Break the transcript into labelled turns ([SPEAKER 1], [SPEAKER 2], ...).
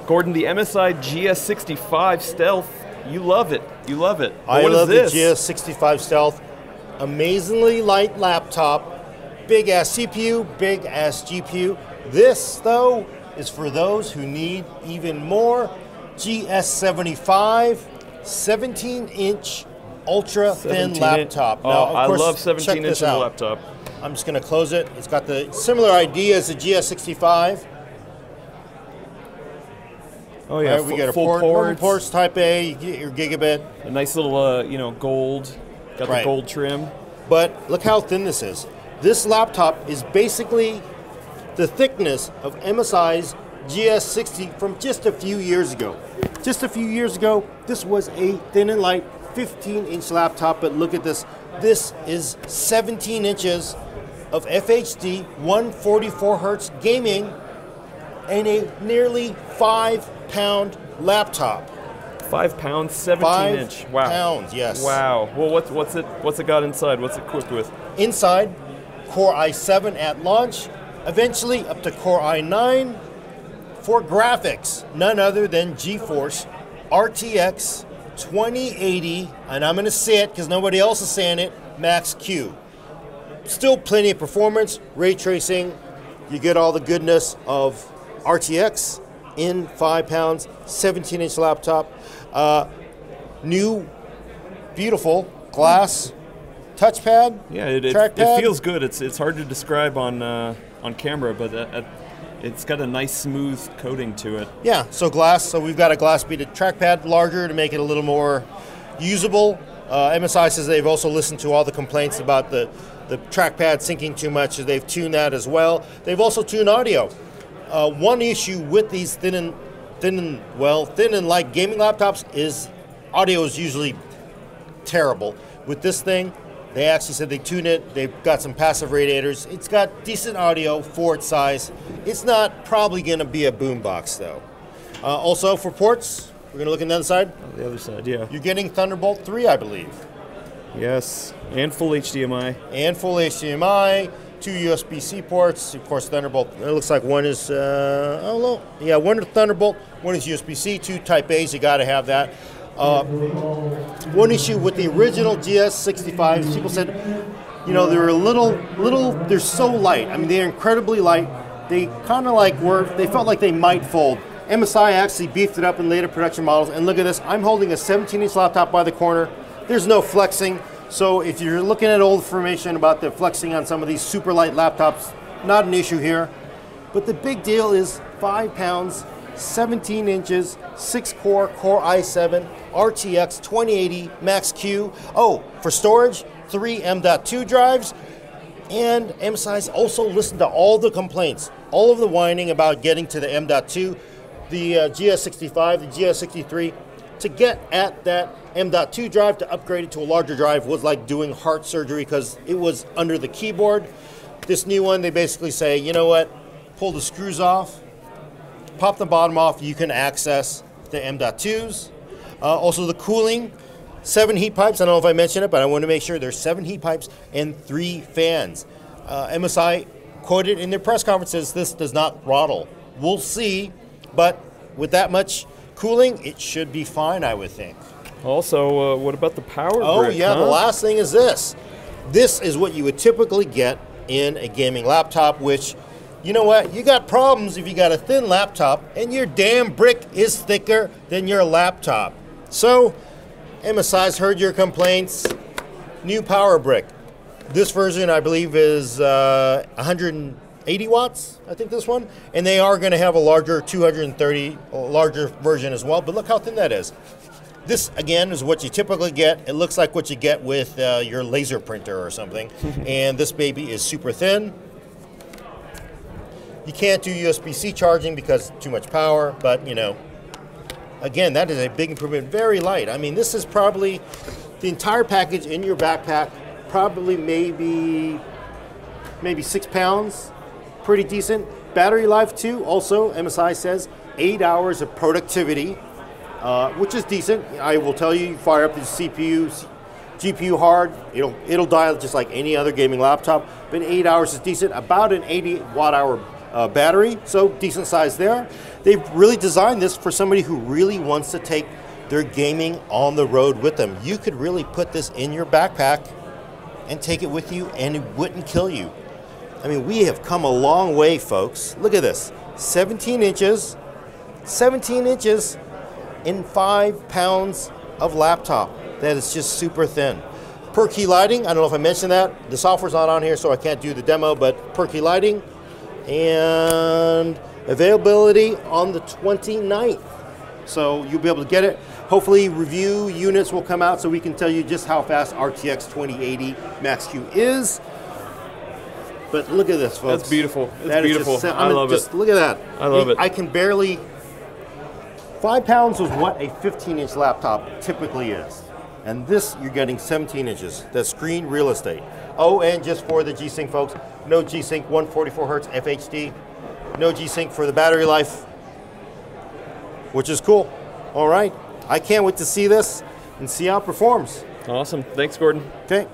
[SPEAKER 1] Gordon, the MSI GS65 Stealth, you love it. You love it.
[SPEAKER 2] I
[SPEAKER 1] what
[SPEAKER 2] love
[SPEAKER 1] is
[SPEAKER 2] the
[SPEAKER 1] this?
[SPEAKER 2] GS65 Stealth. Amazingly light laptop, big ass CPU, big ass GPU. This, though, is for those who need even more. GS75, 17-inch ultra thin
[SPEAKER 1] 17
[SPEAKER 2] laptop.
[SPEAKER 1] Oh,
[SPEAKER 2] Now, of
[SPEAKER 1] I
[SPEAKER 2] course,
[SPEAKER 1] love
[SPEAKER 2] check
[SPEAKER 1] 17
[SPEAKER 2] this
[SPEAKER 1] inch
[SPEAKER 2] out.
[SPEAKER 1] laptop.
[SPEAKER 2] I'm just going to close it. It's got the similar idea as the GS65.
[SPEAKER 1] Oh yeah,
[SPEAKER 2] Right, we got a
[SPEAKER 1] full
[SPEAKER 2] port, normal
[SPEAKER 1] ports,
[SPEAKER 2] ports Type A. You get your gigabit.
[SPEAKER 1] a nice little gold. Got
[SPEAKER 2] Right.
[SPEAKER 1] the gold trim.
[SPEAKER 2] But look how thin this is. This laptop is basically the thickness of MSI's GS60 from just a few years ago. Just a few years ago, this was a thin and light 15-inch laptop, but look at this. This is 17 inches of FHD 144 hertz gaming and a nearly 5-pound laptop.
[SPEAKER 1] 5 pounds, 17
[SPEAKER 2] 5
[SPEAKER 1] inch. Wow.
[SPEAKER 2] pounds, yes.
[SPEAKER 1] Wow. Well, what's it got inside? What's it equipped with?
[SPEAKER 2] Inside, Core i7 at launch, eventually up to Core i9 for graphics, none other than GeForce RTX 2080, and I'm going to say it because nobody else is saying it, Max-Q. Still plenty of performance, ray tracing, you get all the goodness of RTX in 5 pounds, 17-inch laptop. New, beautiful glass touchpad.
[SPEAKER 1] Yeah, it
[SPEAKER 2] trackpad.
[SPEAKER 1] feels good. It's hard to describe on camera, but it's got a nice smooth coating to it.
[SPEAKER 2] Yeah, so glass. So we've got a glass-beaded trackpad, larger to make it a little more usable. MSI says they've also listened to all the complaints about the trackpad sinking too much, so they've tuned that as well. They've also tuned audio. One issue with these thin and light gaming laptops is audio is usually terrible. With this thing, they actually said they tuned it. They've got some passive radiators. It's got decent audio for its size. It's not probably going to be a boombox though. Also for ports, we're going to look on the other side.
[SPEAKER 1] The other side, yeah.
[SPEAKER 2] You're getting Thunderbolt 3, I believe.
[SPEAKER 1] Yes, and full HDMI.
[SPEAKER 2] And full HDMI, 2 USB-C ports, of course Thunderbolt. It looks like one is, one is Thunderbolt, one is USB-C, 2 Type A's, you got to have that. One issue with the original GS65, people said, they're a little, they're so light. I mean, they're incredibly light. They kind of they felt like they might fold. MSI actually beefed it up in later production models, and look at this, I'm holding a 17-inch laptop by the corner. There's no flexing, so if you're looking at old information about the flexing on some of these super light laptops, not an issue here. But the big deal is 5 pounds, 17 inches, 6-core, Core i7, RTX 2080 Max-Q. Oh, for storage, 3 M.2 drives. And MSI's also listened to all the complaints, all of the whining about getting to the M.2, the GS65, the GS63. To get at that M.2 drive, to upgrade it to a larger drive was like doing heart surgery because it was under the keyboard. This new one, they basically say, you know what, pull the screws off, pop the bottom off, you can access the M.2s. Also the cooling, 7 heat pipes, I don't know if I mentioned it, but I want to make sure there's 7 heat pipes and 3 fans. MSI quoted in their press conferences, this does not throttle. We'll see, but with that much cooling, it should be fine, I would think.
[SPEAKER 1] Also, what about the power brick,
[SPEAKER 2] yeah,
[SPEAKER 1] huh?
[SPEAKER 2] The last thing is this. This is what you would typically get in a gaming laptop, which, you know what, you got problems if you got a thin laptop and your damn brick is thicker than your laptop. So, MSI's heard your complaints. New power brick. This version, I believe, is 180 watts, I think this one. And they are going to have a larger 230, larger version as well. But look how thin that is. This, again, is what you typically get. It looks like what you get with your laser printer or something. And this baby is super thin. You can't do USB-C charging because too much power, but, again, that is a big improvement. Very light. I mean, this is probably the entire package in your backpack, probably maybe 6 pounds. Pretty decent. Battery life, too. Also, MSI says 8 hours of productivity, which is decent. I will tell you, fire up the CPU, GPU hard, it'll die just like any other gaming laptop, but 8 hours is decent. About an 80 watt hour battery, so decent size there. They've really designed this for somebody who really wants to take their gaming on the road with them. You could really put this in your backpack and take it with you, and it wouldn't kill you. I mean, we have come a long way, folks. Look at this, 17 inches in 5 pounds of laptop. That is just super thin. Per key lighting, I don't know if I mentioned that. The software's not on here, so I can't do the demo, but per key lighting. And availability on the 29th. So you'll be able to get it. Hopefully review units will come out so we can tell you just how fast RTX 2080 Max-Q is. But look at this, folks.
[SPEAKER 1] That's beautiful.
[SPEAKER 2] That
[SPEAKER 1] It's beautiful. I love it.
[SPEAKER 2] Look at that.
[SPEAKER 1] I love it.
[SPEAKER 2] I can barely... 5 pounds is what a 15-inch laptop typically is. And this, you're getting 17 inches. That's screen real estate. Oh, and just for the G-Sync, folks, no G-Sync 144 hertz FHD. No G-Sync for the battery life, which is cool. All right. I can't wait to see this and see how it performs.
[SPEAKER 1] Awesome. Thanks, Gordon.
[SPEAKER 2] Okay.